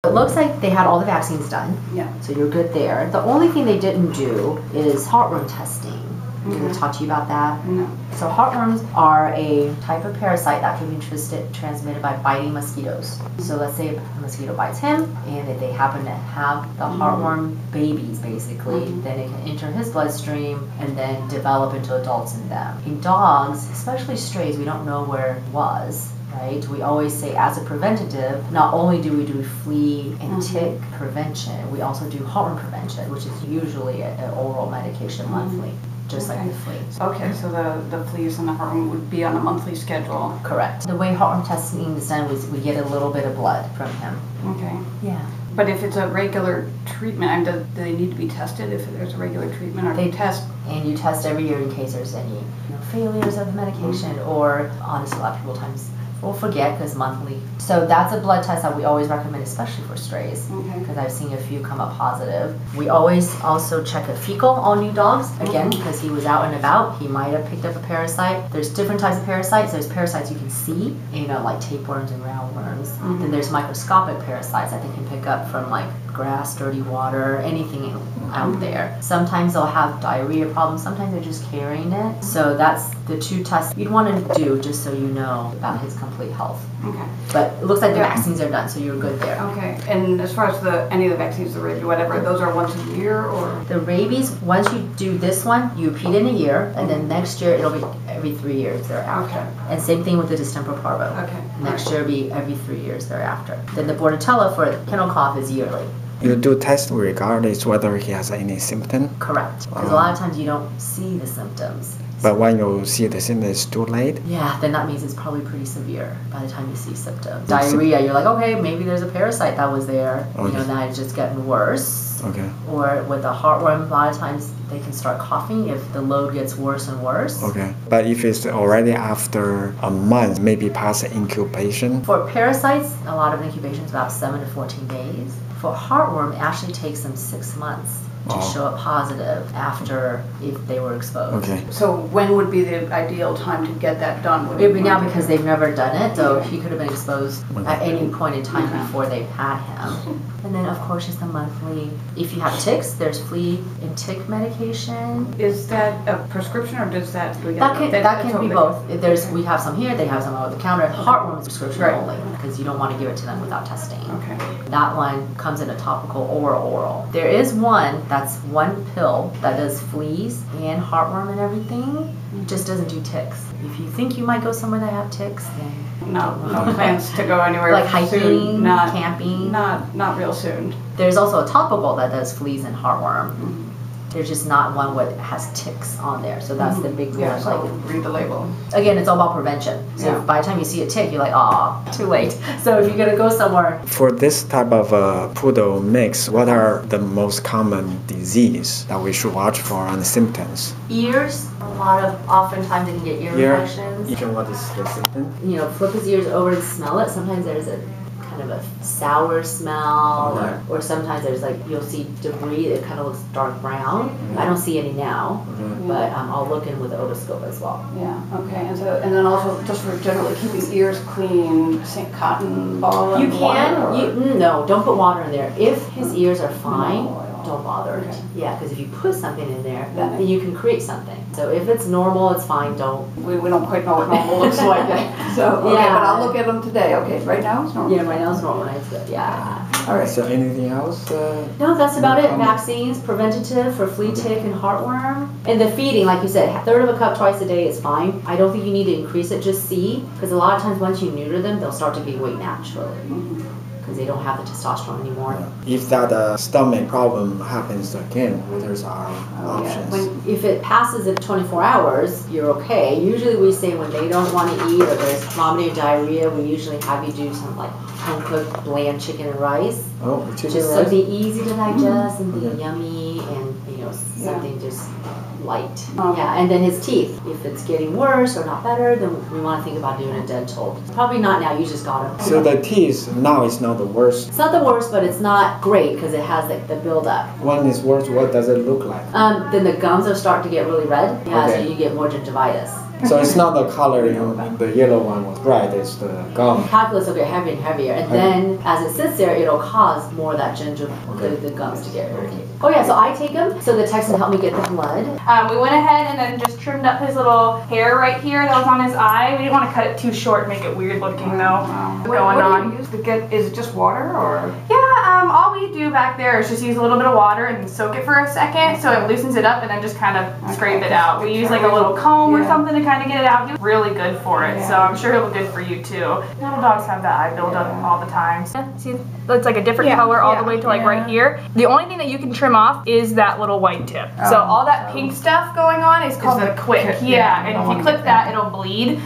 It looks like they had all the vaccines done. Yeah. So you're good there. The only thing they didn't do is heartworm testing. Did we talk to you about that? No. So heartworms are a type of parasite that can be transmitted by biting mosquitoes. So let's say a mosquito bites him, and if they happen to have the heartworm babies, basically, then it can enter his bloodstream and then develop into adults in them. In dogs, especially strays, we don't know where it was. Right? We always say as a preventative, not only do we do flea and tick prevention, we also do heartworm prevention, which is usually an oral medication monthly, just like the fleas. Okay, so the fleas and the heartworm would be on a monthly schedule. Correct. The way heartworm testing is done is we get a little bit of blood from him. Okay. Yeah. But if it's a regular treatment, do they need to be tested if there's a regular treatment? Or they test? And you test every year in case there's any failures of the medication, or honestly, a lot of people times we'll forget because monthly. So that's a blood test that we always recommend, especially for strays, because I've seen a few come up positive. We always also check a fecal on new dogs, again, because he was out and about. He might have picked up a parasite. There's different types of parasites. There's parasites you can see, like tapeworms and roundworms. Then there's microscopic parasites that they can pick up from like grass, dirty water, anything out there. Sometimes they'll have diarrhea problems. Sometimes they're just carrying it. So that's the two tests you'd want to do just so you know about his complete health. Okay. But it looks like the vaccines are done, so you're good there. Okay. And as far as any of the vaccines, the rabies, whatever, those are once a year, or? The rabies, once you do this one, you repeat in a year, and then next year it'll be every 3 years thereafter. Okay. And same thing with the distemper parvo. Okay. Next year will be every 3 years thereafter. Then the bordetella for kennel cough is yearly. You do test regardless whether he has any symptom? Correct. Because a lot of times you don't see the symptoms. But when you see the symptoms, it's too late? Yeah, then that means it's probably pretty severe by the time you see symptoms. Diarrhea, you're like, okay, maybe there's a parasite that was there. Okay. Now it's just getting worse. Okay. Or with the heartworm, a lot of times they can start coughing if the load gets worse and worse. Okay. But if it's already after a month, maybe past incubation? For parasites, a lot of incubation is about 7 to 14 days. For heartworm, it actually takes them 6 months to show up positive after if they were exposed. Okay. So when would be the ideal time to get that done? It would be now because they've never done it, so he could have been exposed at any point in time before they've had him. And then of course just the monthly, if you have ticks, there's flea and tick medication. Is that a prescription or does that? That can be both. We have some here, they have some over the counter. Heartworm is prescription only because you don't want to give it to them without testing. Okay. That one comes in a topical or oral. There is one that's one pill that does fleas and heartworm and everything. It just doesn't do ticks. If you think you might go somewhere that have ticks, then no plans to go anywhere like hiking, soon. camping. Not real soon. There's also a topical that does fleas and heartworm. There's just not one that has ticks on there, so that's the big one. So read the label. Again, it's all about prevention. So if by the time you see a tick, you're like, ah, too late. So if you're gonna go somewhere. For this type of poodle mix, what are the most common disease that we should watch for on the symptoms? Ears. Oftentimes they can get ear infections. What is the symptom? Flip his ears over and smell it. Sometimes there's a kind of a sour smell, or sometimes there's you'll see debris that kind of looks dark brown. I don't see any now, but I'll look in with the otoscope as well. Yeah. Okay. And then also just for generally keeping ears clean, cotton ball. You can. No, don't put water in there. If his ears are fine, don't bother. Okay. Yeah, because if you put something in there, then you can create something. So if it's normal, it's fine. Don't. We don't quite know what normal looks like. So but I'll look at them today. Okay, right now it's normal. Yeah, right now it's normal. It's good. Yeah. All right. So anything else? No, that's about it. Vaccines, preventative for flea, tick, and heartworm. And the feeding, like you said, 1/3 of a cup twice a day is fine. I don't think you need to increase it. Just see, because a lot of times once you neuter them, they'll start to gain weight naturally. Because they don't have the testosterone anymore. If that stomach problem happens again, what are our options? If it passes at 24 hours, you're okay. Usually we say when they don't want to eat or there's vomiting or diarrhea, we usually have you do some home-cooked bland chicken and rice. Oh, chicken just and rice? something easy to digest and be yummy and something just light. And then his teeth. If it's getting worse or not better, then we want to think about doing a dental. Probably not now. You just got him. So the teeth now is not the worst. It's not the worst, but it's not great because it has the buildup. One is worse. What does it look like? Then the gums are starting to get really red. So you get more gingivitis. So it's not the color, the yellow one was bright, it's the gum. Calculus will get heavier and heavier, and then as it sits there, it'll cause more of that the gums to get irritated. Oh yeah, so I take them so the Texan helped me get the blood. We went ahead and then just trimmed up his little hair right here that was on his eye. We didn't want to cut it too short and make it weird looking though. What do you use to get, is it just water or? Yeah, all we do back there is just use a little bit of water and soak it for a second so it loosens it up and then just kind of scrape it out. We use like a little comb or something to kind of get it out. It's really good for it, so I'm sure it'll be good for you too. Little dogs have that eye buildup all the time. See, it's like a different color all the way to like right here. The only thing that you can trim off is that little white tip. So all that pink stuff going on is called the quick. Yeah, and if you clip that, it'll bleed.